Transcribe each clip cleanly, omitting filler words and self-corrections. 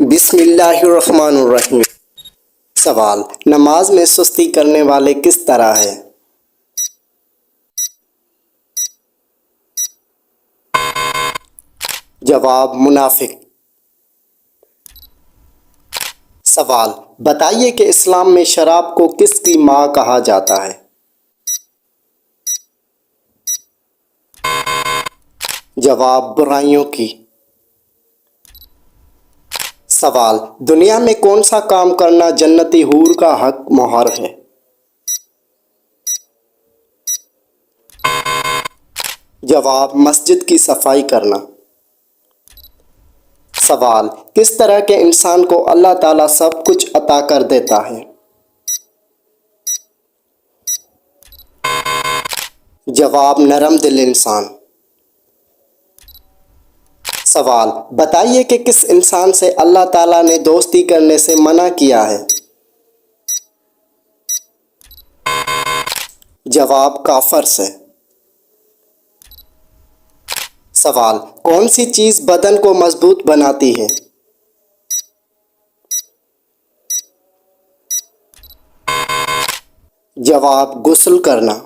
बिस्मिल्लाहिर्रहमानिर्रहीम। सवाल, नमाज में सुस्ती करने वाले किस तरह है? जवाब, मुनाफिक। सवाल, बताइए कि इस्लाम में शराब को किसकी माँ कहा जाता है? जवाब, बुराइयों की। सवाल, दुनिया में कौन सा काम करना जन्नती हूर का हक मोहर है? जवाब, मस्जिद की सफाई करना। सवाल, किस तरह के इंसान को अल्लाह ताला सब कुछ अता कर देता है? जवाब, नरम दिल इंसान। सवाल, बताइए कि किस इंसान से अल्लाह ताला ने दोस्ती करने से मना किया है? जवाब, काफर से। सवाल, कौन सी चीज बदन को मजबूत बनाती है? जवाब, गुस्ल करना।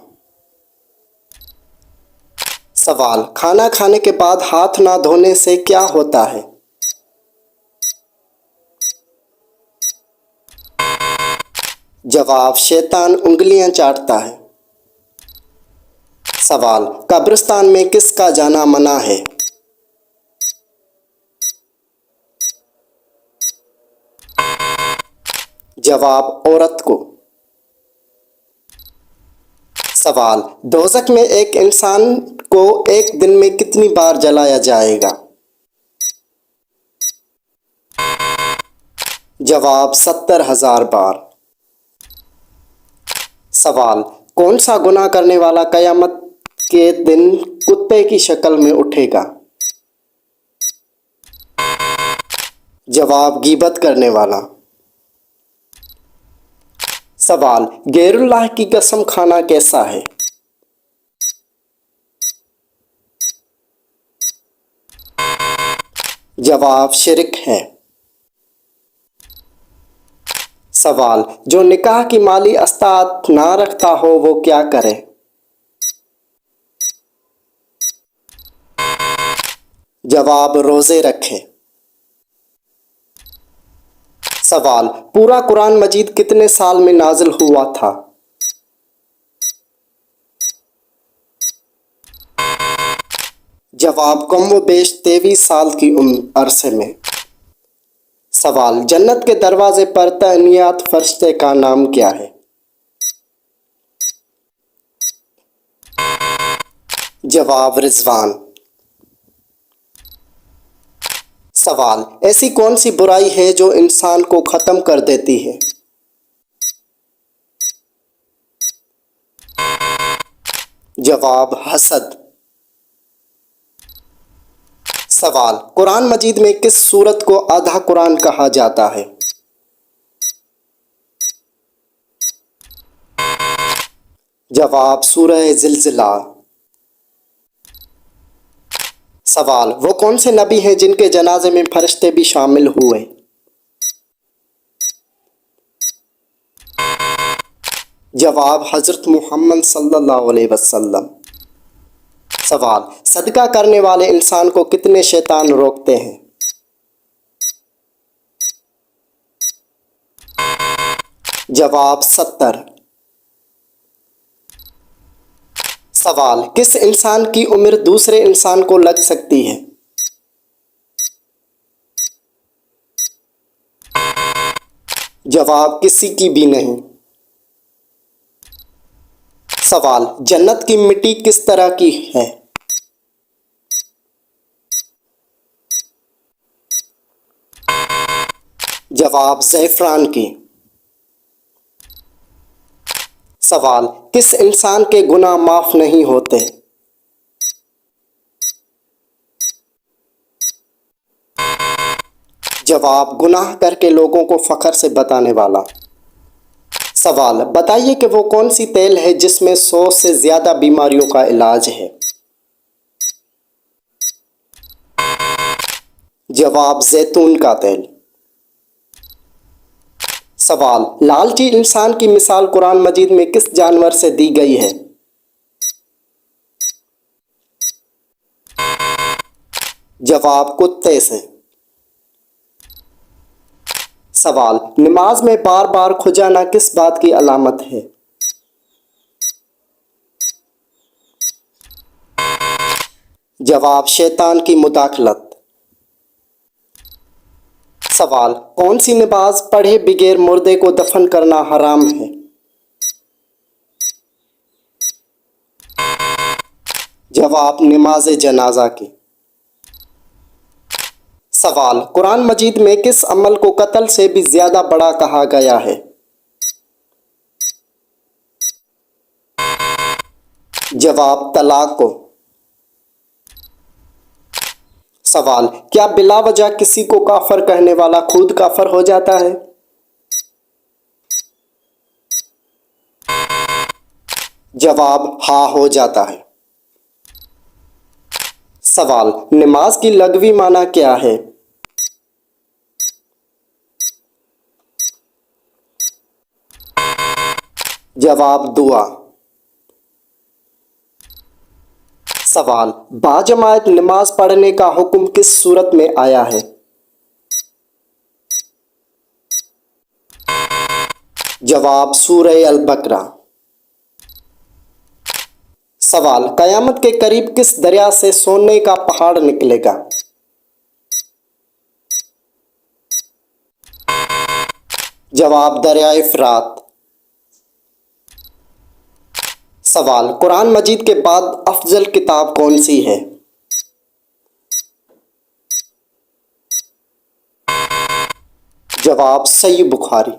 सवाल, खाना खाने के बाद हाथ ना धोने से क्या होता है? जवाब, शैतान उंगलियां चाटता है। सवाल, कब्रिस्तान में किसका जाना मना है? जवाब, औरत को। सवाल, दोज़ख में एक इंसान को एक दिन में कितनी बार जलाया जाएगा? जवाब, 70,000 बार। सवाल, कौन सा गुनाह करने वाला कयामत के दिन कुत्ते की शक्ल में उठेगा? जवाब, गीबत करने वाला। सवाल, गैरुल्लाह की कसम खाना कैसा है? जवाब, शिरक है। सवाल, जो निकाह की माली अस्तात ना रखता हो वो क्या करे? जवाब, रोजे रखे। सवाल, पूरा कुरान मजीद कितने साल में नाजिल हुआ था? जवाब, कम व बेश 23 साल की अरसे में। सवाल, जन्नत के दरवाजे पर तैनात फरिश्ते का नाम क्या है? जवाब, रिजवान। सवाल, ऐसी कौन सी बुराई है जो इंसान को खत्म कर देती है? जवाब, हसद। सवाल, कुरान मजीद में किस सूरत को आधा कुरान कहा जाता है? जवाब, सूरह ज़िलज़िला। सवाल, वो कौन से नबी हैं जिनके जनाजे में फरिश्ते भी शामिल हुए? जवाब, हजरत मोहम्मद सल्लल्लाहु अलैहि वसल्लम। सवाल, सदका करने वाले इंसान को कितने शैतान रोकते हैं? जवाब, 70। सवाल, किस इंसान की उम्र दूसरे इंसान को लग सकती है? जवाब, किसी की भी नहीं। सवाल, जन्नत की मिट्टी किस तरह की है? जवाब, ज़ैफ़रान की। सवाल, किस इंसान के गुनाह माफ नहीं होते? जवाब, गुनाह करके लोगों को फख्र से बताने वाला। सवाल, बताइए कि वो कौन सी तेल है जिसमें 100 से ज़्यादा बीमारियों का इलाज है? जवाब, जैतून का तेल। सवाल, लालची इंसान की मिसाल कुरान मजीद में किस जानवर से दी गई है? जवाब, कुत्ते से। सवाल, नमाज में बार बार खुजाना किस बात की अलामत है? जवाब, शैतान की मुदाखलत। सवाल, कौन सी नमाज पढ़े बगैर मुर्दे को दफन करना हराम है? जवाब, नमाज जनाजा की। सवाल, कुरान मजीद में किस अमल को कत्ल से भी ज्यादा बड़ा कहा गया है? जवाब, तलाक को। सवाल, क्या बिला वजह किसी को काफर कहने वाला खुद काफर हो जाता है? जवाब, हाँ हो जाता है। सवाल, नमाज की लग़वी माना क्या है? जवाब, दुआ। सवाल, बाजमात नमाज पढ़ने का हुक्म किस सूरत में आया है? जवाब, सूरह अल-बकरा। सवाल, कयामत के करीब किस दरिया से सोने का पहाड़ निकलेगा? जवाब, दरियाए फ़ुरात। सवाल, कुरान मजीद के बाद अफजल किताब कौन सी है? जवाब, सही बुखारी।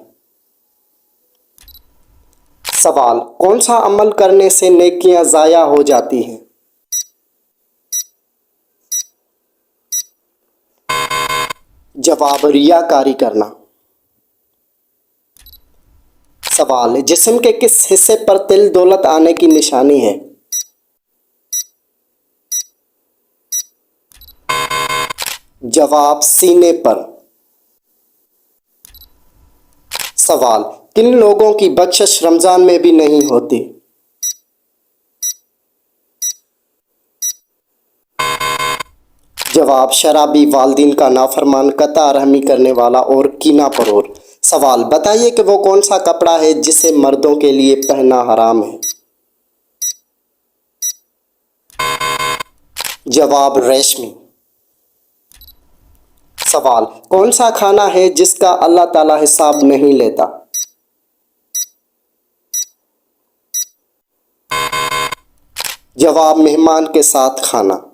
सवाल, कौन सा अमल करने से नेकियां ज़ाया हो जाती हैं? जवाब, रियाकारी करना। सवाल, जिस्म के किस हिस्से पर तिल दौलत आने की निशानी है? जवाब, सीने पर। सवाल, किन लोगों की बख्शिश रमजान में भी नहीं होती? जवाब, शराबी, वालिदैन का नाफरमान, कता रहमी करने वाला और कीना परोर। सवाल, बताइए कि वो कौन सा कपड़ा है जिसे मर्दों के लिए पहनना हराम है? जवाब, रेशमी। सवाल, कौन सा खाना है जिसका अल्लाह ताला हिसाब नहीं लेता? जवाब, मेहमान के साथ खाना।